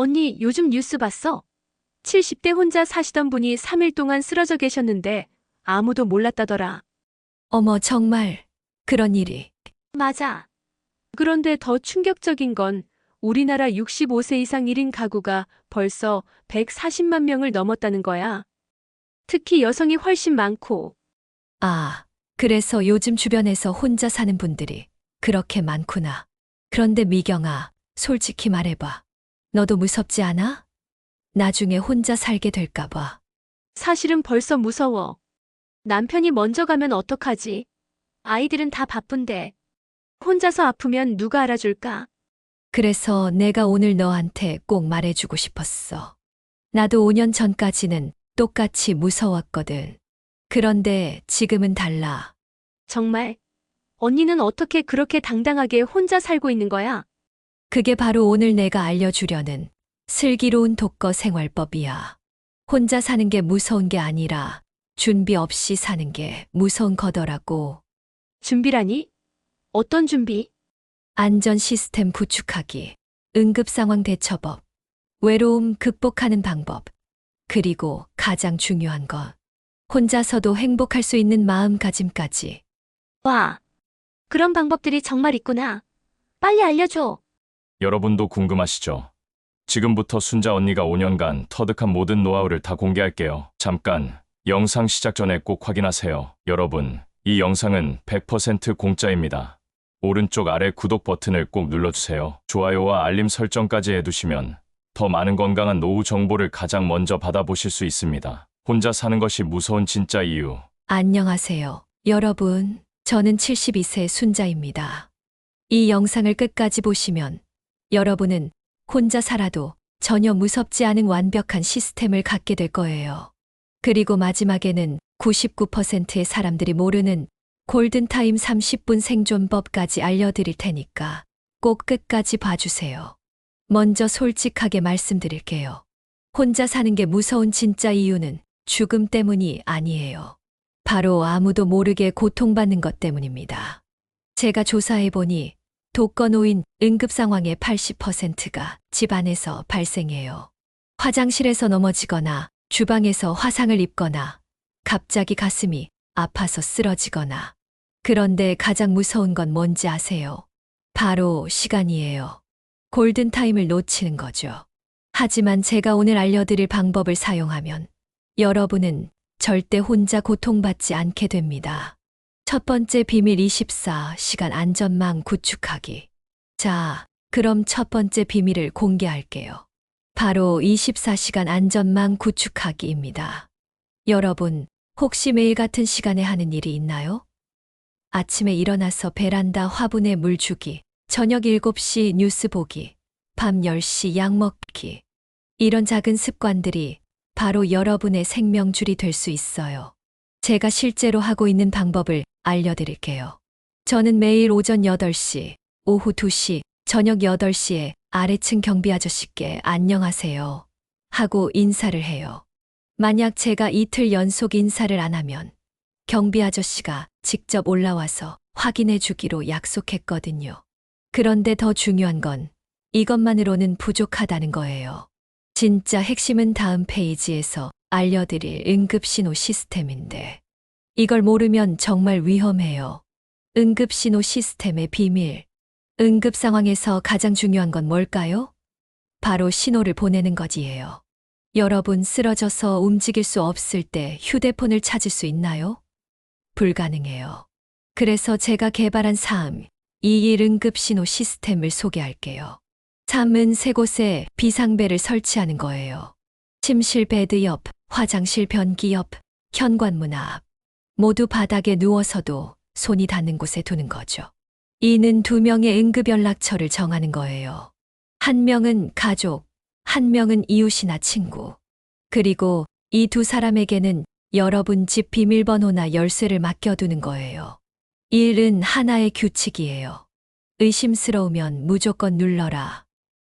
언니, 요즘 뉴스 봤어? 70대 혼자 사시던 분이 3일 동안 쓰러져 계셨는데 아무도 몰랐다더라. 어머, 정말 그런 일이. 맞아. 그런데 더 충격적인 건 우리나라 65세 이상 1인 가구가 벌써 140만 명을 넘었다는 거야. 특히 여성이 훨씬 많고. 아, 그래서 요즘 주변에서 혼자 사는 분들이 그렇게 많구나. 그런데 미경아, 솔직히 말해봐. 너도 무섭지 않아? 나중에 혼자 살게 될까봐. 사실은 벌써 무서워. 남편이 먼저 가면 어떡하지? 아이들은 다 바쁜데. 혼자서 아프면 누가 알아줄까? 그래서 내가 오늘 너한테 꼭 말해주고 싶었어. 나도 5년 전까지는 똑같이 무서웠거든. 그런데 지금은 달라. 정말? 언니는 어떻게 그렇게 당당하게 혼자 살고 있는 거야? 그게 바로 오늘 내가 알려주려는 슬기로운 독거 생활법이야. 혼자 사는 게 무서운 게 아니라 준비 없이 사는 게 무서운 거더라고. 준비라니? 어떤 준비? 안전 시스템 구축하기, 응급 상황 대처법, 외로움 극복하는 방법, 그리고 가장 중요한 건 혼자서도 행복할 수 있는 마음가짐까지. 와, 그런 방법들이 정말 있구나. 빨리 알려줘. 여러분도 궁금하시죠? 지금부터 순자 언니가 5년간 터득한 모든 노하우를 다 공개할게요. 잠깐, 영상 시작 전에 꼭 확인하세요. 여러분, 이 영상은 100% 공짜입니다. 오른쪽 아래 구독 버튼을 꼭 눌러주세요. 좋아요와 알림 설정까지 해두시면 더 많은 건강한 노후 정보를 가장 먼저 받아보실 수 있습니다. 혼자 사는 것이 무서운 진짜 이유. 안녕하세요. 여러분, 저는 72세 순자입니다. 이 영상을 끝까지 보시면 여러분은 혼자 살아도 전혀 무섭지 않은 완벽한 시스템을 갖게 될 거예요. 그리고 마지막에는 99%의 사람들이 모르는 골든타임 30분 생존법까지 알려드릴 테니까 꼭 끝까지 봐주세요. 먼저 솔직하게 말씀드릴게요. 혼자 사는 게 무서운 진짜 이유는 죽음 때문이 아니에요. 바로 아무도 모르게 고통받는 것 때문입니다. 제가 조사해보니 독거노인 응급 상황의 80%가 집안에서 발생해요. 화장실에서 넘어지거나 주방에서 화상을 입거나 갑자기 가슴이 아파서 쓰러지거나. 그런데 가장 무서운 건 뭔지 아세요? 바로 시간이에요. 골든타임을 놓치는 거죠. 하지만 제가 오늘 알려드릴 방법을 사용하면 여러분은 절대 혼자 고통받지 않게 됩니다. 첫 번째 비밀 24시간 안전망 구축하기. 자, 그럼 첫 번째 비밀을 공개할게요. 바로 24시간 안전망 구축하기입니다. 여러분, 혹시 매일 같은 시간에 하는 일이 있나요? 아침에 일어나서 베란다 화분에 물 주기, 저녁 7시 뉴스 보기, 밤 10시 약 먹기. 이런 작은 습관들이 바로 여러분의 생명줄이 될 수 있어요. 제가 실제로 하고 있는 방법을 알려드릴게요. 저는 매일 오전 8시, 오후 2시, 저녁 8시에 아래층 경비 아저씨께 안녕하세요 하고 인사를 해요. 만약 제가 이틀 연속 인사를 안 하면 경비 아저씨가 직접 올라와서 확인해 주기로 약속했거든요. 그런데 더 중요한 건 이것만으로는 부족하다는 거예요. 진짜 핵심은 다음 페이지에서 알려드릴 응급신호 시스템인데 이걸 모르면 정말 위험해요. 응급신호 시스템의 비밀. 응급 상황에서 가장 중요한 건 뭘까요? 바로 신호를 보내는 것이에요. 여러분 쓰러져서 움직일 수 없을 때 휴대폰을 찾을 수 있나요? 불가능해요. 그래서 제가 개발한 321 응급신호 시스템을 소개할게요. 3은 세 곳에 비상벨을 설치하는 거예요. 침실 베드 옆, 화장실 변기 옆, 현관문 앞. 모두 바닥에 누워서도 손이 닿는 곳에 두는 거죠. 2는 2명의 응급 연락처를 정하는 거예요. 1명은 가족, 1명은 이웃이나 친구. 그리고 이 두 사람에게는 여러분 집 비밀번호나 열쇠를 맡겨두는 거예요. 1은 하나의 규칙이에요. 의심스러우면 무조건 눌러라.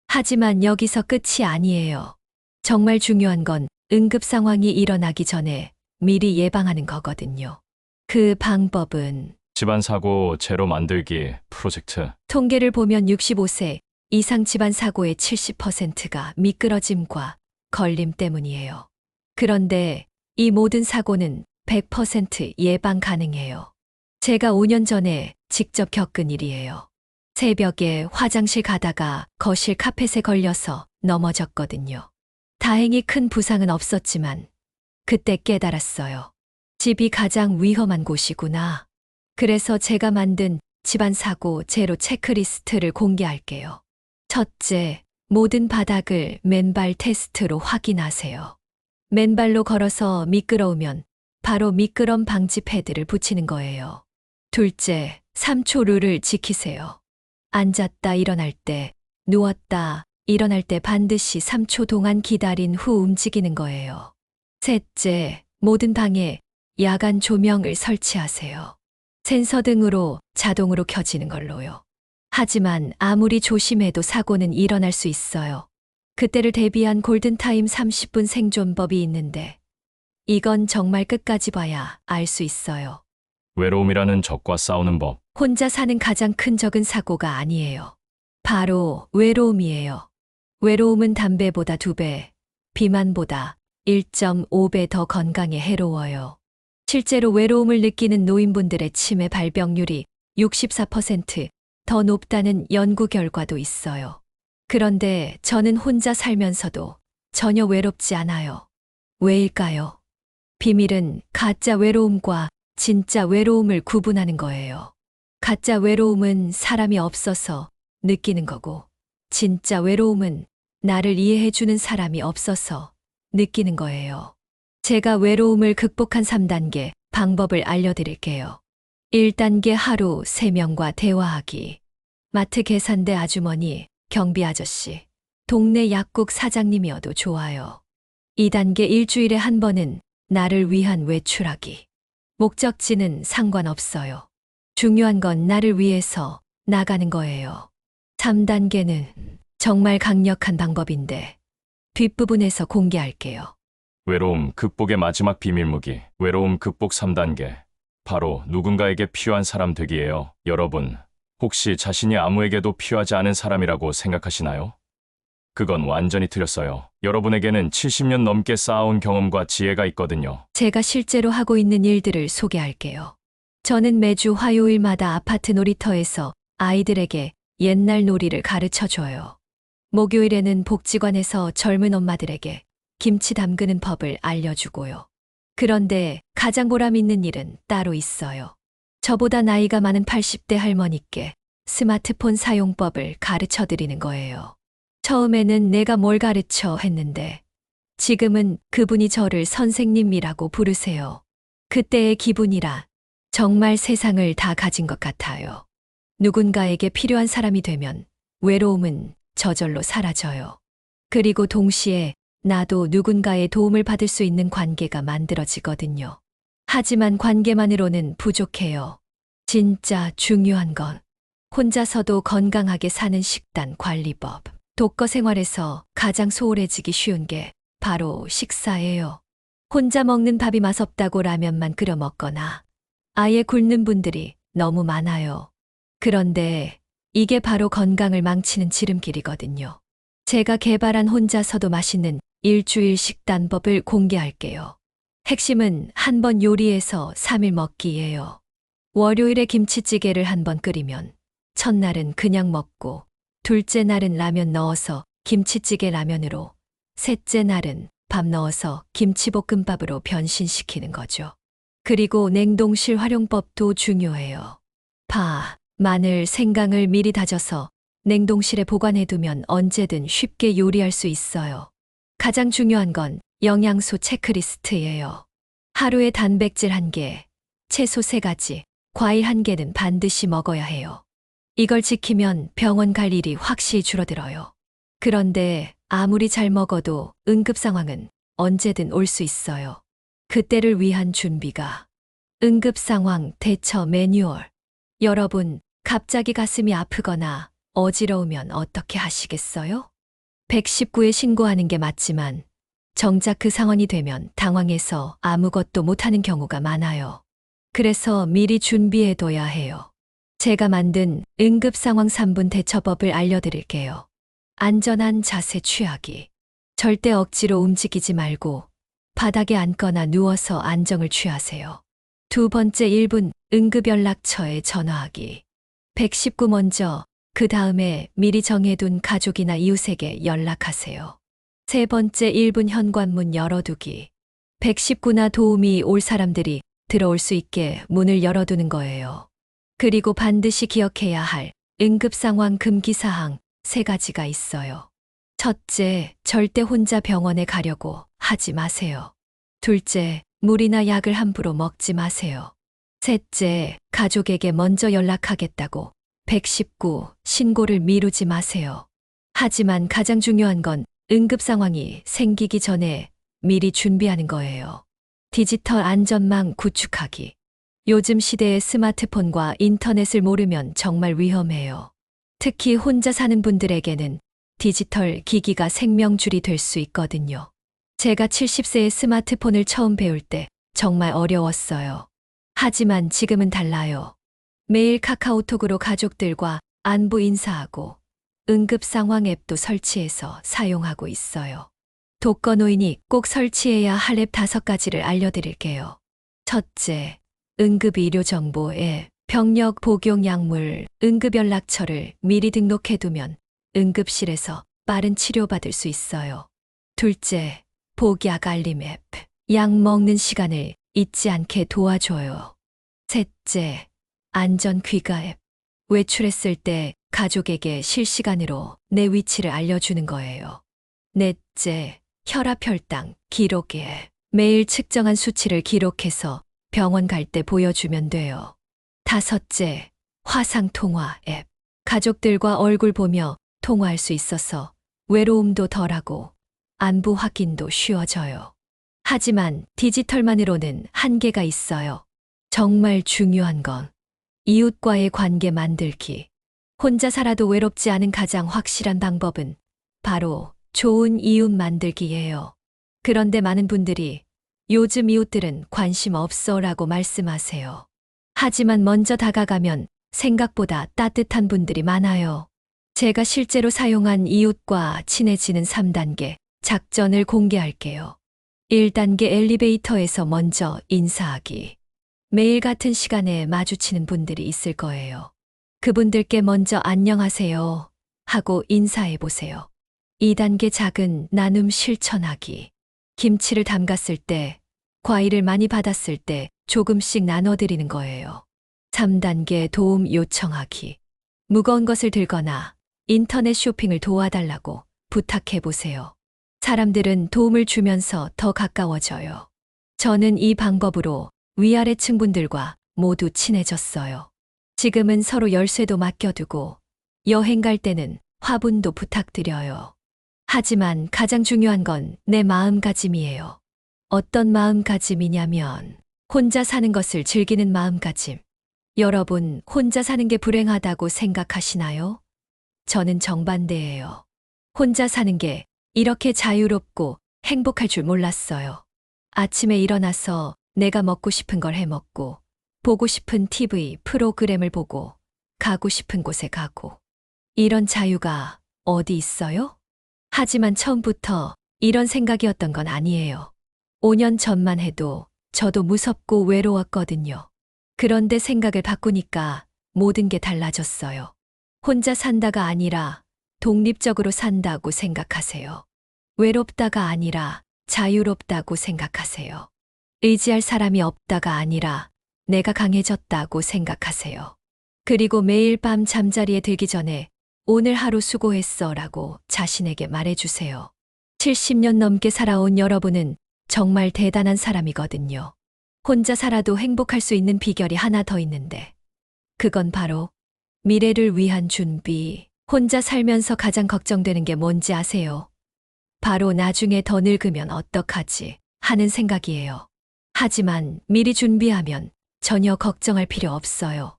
하지만 여기서 끝이 아니에요. 정말 중요한 건 응급 상황이 일어나기 전에 미리 예방하는 거거든요. 그 방법은 집안 사고 제로 만들기 프로젝트. 통계를 보면 65세 이상 집안 사고의 70%가 미끄러짐과 걸림 때문이에요. 그런데 이 모든 사고는 100% 예방 가능해요. 제가 5년 전에 직접 겪은 일이에요. 새벽에 화장실 가다가 거실 카펫에 걸려서 넘어졌거든요. 다행히 큰 부상은 없었지만 그때 깨달았어요. 집이 가장 위험한 곳이구나. 그래서 제가 만든 집안 사고 제로 체크리스트를 공개할게요. 첫째, 모든 바닥을 맨발 테스트로 확인하세요. 맨발로 걸어서 미끄러우면 바로 미끄럼 방지 패드를 붙이는 거예요. 둘째, 3초 룰을 지키세요. 앉았다 일어날 때, 누웠다 일어날 때 반드시 3초 동안 기다린 후 움직이는 거예요. 셋째, 모든 방에 야간 조명을 설치하세요. 센서 등으로 자동으로 켜지는 걸로요. 하지만 아무리 조심해도 사고는 일어날 수 있어요. 그때를 대비한 골든타임 30분 생존법이 있는데 이건 정말 끝까지 봐야 알 수 있어요. 외로움이라는 적과 싸우는 법. 혼자 사는 가장 큰 적은 사고가 아니에요. 바로 외로움이에요. 외로움은 담배보다 2배, 비만보다 1.5배 더 건강에 해로워요. 실제로 외로움을 느끼는 노인분들의 치매 발병률이 64%더 높다는 연구 결과도 있어요. 그런데 저는 혼자 살면서도 전혀 외롭지 않아요. 왜일까요? 비밀은 가짜 외로움과 진짜 외로움을 구분하는 거예요. 가짜 외로움은 사람이 없어서 느끼는 거고, 진짜 외로움은 나를 이해해주는 사람이 없어서 느끼는 거예요. 제가 외로움을 극복한 3단계 방법을 알려드릴게요. 1단계 하루 3명과 대화하기. 마트 계산대 아주머니, 경비 아저씨, 동네 약국 사장님이어도 좋아요. 2단계 일주일에 한 번은 나를 위한 외출하기. 목적지는 상관없어요. 중요한 건 나를 위해서 나가는 거예요. 3단계는 정말 강력한 방법인데 뒷부분에서 공개할게요. 외로움 극복의 마지막 비밀무기. 외로움 극복 3단계. 바로 누군가에게 필요한 사람 되기예요. 여러분, 혹시 자신이 아무에게도 필요하지 않은 사람이라고 생각하시나요? 그건 완전히 틀렸어요. 여러분에게는 70년 넘게 쌓아온 경험과 지혜가 있거든요. 제가 실제로 하고 있는 일들을 소개할게요. 저는 매주 화요일마다 아파트 놀이터에서 아이들에게 옛날 놀이를 가르쳐 줘요. 목요일에는 복지관에서 젊은 엄마들에게 김치 담그는 법을 알려주고요. 그런데 가장 보람 있는 일은 따로 있어요. 저보다 나이가 많은 80대 할머니께 스마트폰 사용법을 가르쳐 드리는 거예요. 처음에는 내가 뭘 가르쳐 했는데 지금은 그분이 저를 선생님이라고 부르세요. 그때의 기분이라 정말 세상을 다 가진 것 같아요. 누군가에게 필요한 사람이 되면 외로움은 저절로 사라져요. 그리고 동시에 나도 누군가의 도움을 받을 수 있는 관계가 만들어지거든요. 하지만 관계만으로는 부족해요. 진짜 중요한 건 혼자서도 건강하게 사는 식단 관리법. 독거 생활에서 가장 소홀해지기 쉬운 게 바로 식사예요. 혼자 먹는 밥이 맛없다고 라면만 끓여 먹거나 아예 굶는 분들이 너무 많아요. 그런데 이게 바로 건강을 망치는 지름길이거든요. 제가 개발한 혼자서도 맛있는 일주일 식단법을 공개할게요. 핵심은 한 번 요리해서 3일 먹기예요. 월요일에 김치찌개를 한 번 끓이면 첫날은 그냥 먹고 둘째 날은 라면 넣어서 김치찌개 라면으로 셋째 날은 밥 넣어서 김치볶음밥으로 변신시키는 거죠. 그리고 냉동실 활용법도 중요해요. 파, 마늘, 생강을 미리 다져서 냉동실에 보관해두면 언제든 쉽게 요리할 수 있어요. 가장 중요한 건 영양소 체크리스트예요. 하루에 단백질 1개, 채소 3가지, 과일 1개는 반드시 먹어야 해요. 이걸 지키면 병원 갈 일이 확실히 줄어들어요. 그런데 아무리 잘 먹어도 응급 상황은 언제든 올 수 있어요. 그때를 위한 준비가 응급 상황 대처 매뉴얼. 여러분, 갑자기 가슴이 아프거나 어지러우면 어떻게 하시겠어요? 119에 신고하는 게 맞지만 정작 그 상황이 되면 당황해서 아무것도 못하는 경우가 많아요. 그래서 미리 준비해둬야 해요. 제가 만든 응급상황 3분 대처법을 알려드릴게요. 안전한 자세 취하기. 절대 억지로 움직이지 말고 바닥에 앉거나 누워서 안정을 취하세요. 두 번째 1분 응급연락처에 전화하기. 119 먼저, 그 다음에 미리 정해둔 가족이나 이웃에게 연락하세요. 세 번째 1분 현관문 열어두기. 119나 도움이 올 사람들이 들어올 수 있게 문을 열어두는 거예요. 그리고 반드시 기억해야 할 응급상황 금기사항 3가지가 있어요. 첫째, 절대 혼자 병원에 가려고 하지 마세요. 둘째, 물이나 약을 함부로 먹지 마세요. 셋째, 가족에게 먼저 연락하겠다고 119 신고를 미루지 마세요. 하지만 가장 중요한 건 응급 상황이 생기기 전에 미리 준비하는 거예요. 디지털 안전망 구축하기. 요즘 시대의 스마트폰과 인터넷을 모르면 정말 위험해요. 특히 혼자 사는 분들에게는 디지털 기기가 생명줄이 될 수 있거든요. 제가 70세에 스마트폰을 처음 배울 때 정말 어려웠어요. 하지만 지금은 달라요. 매일 카카오톡으로 가족들과 안부 인사하고 응급 상황 앱도 설치해서 사용하고 있어요. 독거노인이 꼭 설치해야 할 앱 5가지를 알려드릴게요. 첫째, 응급의료정보 앱, 병력 복용 약물, 응급연락처를 미리 등록해두면 응급실에서 빠른 치료받을 수 있어요. 둘째, 복약 알림 앱, 약 먹는 시간을 잊지 않게 도와줘요. 셋째, 안전 귀가 앱, 외출했을 때 가족에게 실시간으로 내 위치를 알려주는 거예요. 넷째, 혈압 혈당 기록 앱, 매일 측정한 수치를 기록해서 병원 갈 때 보여주면 돼요. 다섯째, 화상통화 앱, 가족들과 얼굴 보며 통화할 수 있어서 외로움도 덜하고 안부 확인도 쉬워져요. 하지만 디지털만으로는 한계가 있어요. 정말 중요한 건 이웃과의 관계 만들기. 혼자 살아도 외롭지 않은 가장 확실한 방법은 바로 좋은 이웃 만들기예요. 그런데 많은 분들이 요즘 이웃들은 관심 없어라고 말씀하세요. 하지만 먼저 다가가면 생각보다 따뜻한 분들이 많아요. 제가 실제로 사용한 이웃과 친해지는 3단계 작전을 공개할게요. 1단계 엘리베이터에서 먼저 인사하기. 매일 같은 시간에 마주치는 분들이 있을 거예요. 그분들께 먼저 안녕하세요 하고 인사해 보세요. 2단계 작은 나눔 실천하기. 김치를 담갔을 때, 과일을 많이 받았을 때 조금씩 나눠드리는 거예요. 3단계 도움 요청하기. 무거운 것을 들거나 인터넷 쇼핑을 도와달라고 부탁해 보세요. 사람들은 도움을 주면서 더 가까워져요. 저는 이 방법으로 위아래층 분들과 모두 친해졌어요. 지금은 서로 열쇠도 맡겨두고 여행 갈 때는 화분도 부탁드려요. 하지만 가장 중요한 건 내 마음가짐이에요. 어떤 마음가짐이냐면 혼자 사는 것을 즐기는 마음가짐. 여러분, 혼자 사는 게 불행하다고 생각하시나요? 저는 정반대예요. 혼자 사는 게 이렇게 자유롭고 행복할 줄 몰랐어요. 아침에 일어나서 내가 먹고 싶은 걸 해 먹고, 보고 싶은 TV 프로그램을 보고, 가고 싶은 곳에 가고. 이런 자유가 어디 있어요? 하지만 처음부터 이런 생각이었던 건 아니에요. 5년 전만 해도 저도 무섭고 외로웠거든요. 그런데 생각을 바꾸니까 모든 게 달라졌어요. 혼자 산다가 아니라 독립적으로 산다고 생각하세요. 외롭다가 아니라 자유롭다고 생각하세요. 의지할 사람이 없다가 아니라 내가 강해졌다고 생각하세요. 그리고 매일 밤 잠자리에 들기 전에 오늘 하루 수고했어 라고 자신에게 말해주세요. 70년 넘게 살아온 여러분은 정말 대단한 사람이거든요. 혼자 살아도 행복할 수 있는 비결이 하나 더 있는데, 그건 바로 미래를 위한 준비. 혼자 살면서 가장 걱정되는 게 뭔지 아세요? 바로 나중에 더 늙으면 어떡하지 하는 생각이에요. 하지만 미리 준비하면 전혀 걱정할 필요 없어요.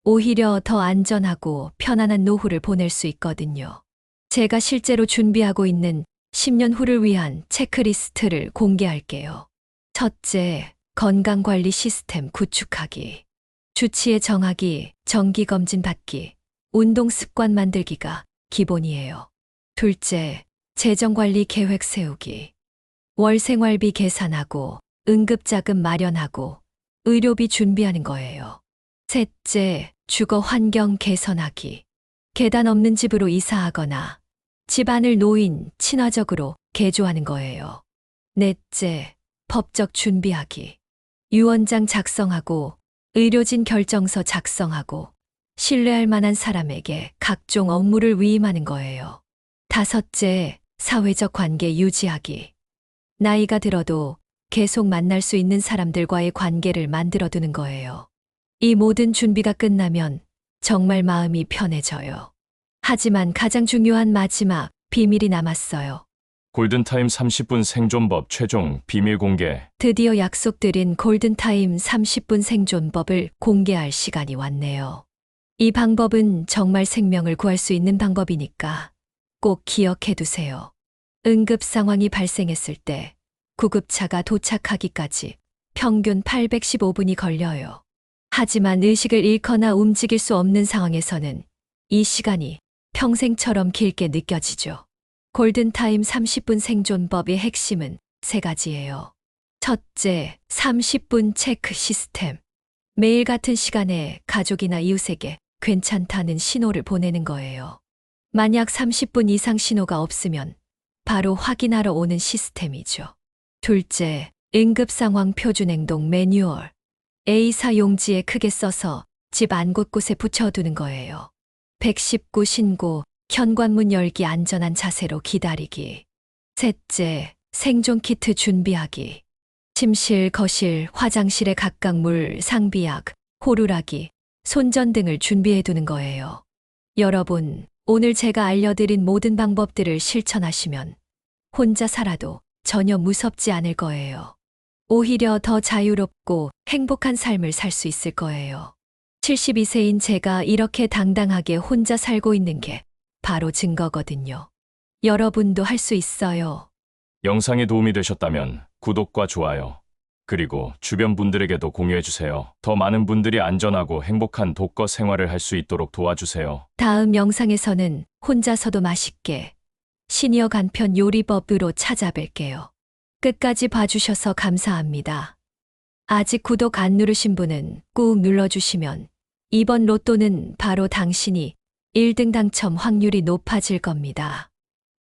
오히려 더 안전하고 편안한 노후를 보낼 수 있거든요. 제가 실제로 준비하고 있는 10년 후를 위한 체크리스트를 공개할게요. 첫째, 건강관리 시스템 구축하기. 주치의 정하기, 정기검진 받기, 운동 습관 만들기가 기본이에요. 둘째, 재정관리 계획 세우기. 월 생활비 계산하고, 응급자금 마련하고, 의료비 준비하는 거예요. 셋째, 주거 환경 개선하기. 계단 없는 집으로 이사하거나, 집안을 노인, 친화적으로 개조하는 거예요. 넷째, 법적 준비하기. 유언장 작성하고, 의료진 결정서 작성하고, 신뢰할 만한 사람에게 각종 업무를 위임하는 거예요. 다섯째, 사회적 관계 유지하기. 나이가 들어도 계속 만날 수 있는 사람들과의 관계를 만들어두는 거예요. 이 모든 준비가 끝나면 정말 마음이 편해져요. 하지만 가장 중요한 마지막 비밀이 남았어요. 골든타임 30분 생존법 최종 비밀 공개. 드디어 약속드린 골든타임 30분 생존법을 공개할 시간이 왔네요. 이 방법은 정말 생명을 구할 수 있는 방법이니까 꼭 기억해 두세요. 응급 상황이 발생했을 때 구급차가 도착하기까지 평균 815분이 걸려요. 하지만 의식을 잃거나 움직일 수 없는 상황에서는 이 시간이 평생처럼 길게 느껴지죠. 골든타임 30분 생존법의 핵심은 세 가지예요. 첫째, 30분 체크 시스템. 매일 같은 시간에 가족이나 이웃에게 괜찮다는 신호를 보내는 거예요. 만약 30분 이상 신호가 없으면 바로 확인하러 오는 시스템이죠. 둘째, 응급 상황 표준 행동 매뉴얼. A사 용지에 크게 써서 집 안 곳곳에 붙여두는 거예요. 119 신고, 현관문 열기 안전한 자세로 기다리기. 셋째, 생존 키트 준비하기. 침실, 거실, 화장실에 각각 물, 상비약, 호루라기, 손전 등을 준비해 두는 거예요. 여러분, 오늘 제가 알려드린 모든 방법들을 실천하시면 혼자 살아도 전혀 무섭지 않을 거예요. 오히려 더 자유롭고 행복한 삶을 살 수 있을 거예요. 72세인 제가 이렇게 당당하게 혼자 살고 있는 게 바로 증거거든요. 여러분도 할 수 있어요. 영상이 도움이 되셨다면 구독과 좋아요, 그리고 주변 분들에게도 공유해주세요. 더 많은 분들이 안전하고 행복한 독거 생활을 할 수 있도록 도와주세요. 다음 영상에서는 혼자서도 맛있게 시니어 간편 요리법으로 찾아뵐게요. 끝까지 봐주셔서 감사합니다. 아직 구독 안 누르신 분은 꾹 눌러주시면 이번 로또는 바로 당신이 1등 당첨 확률이 높아질 겁니다.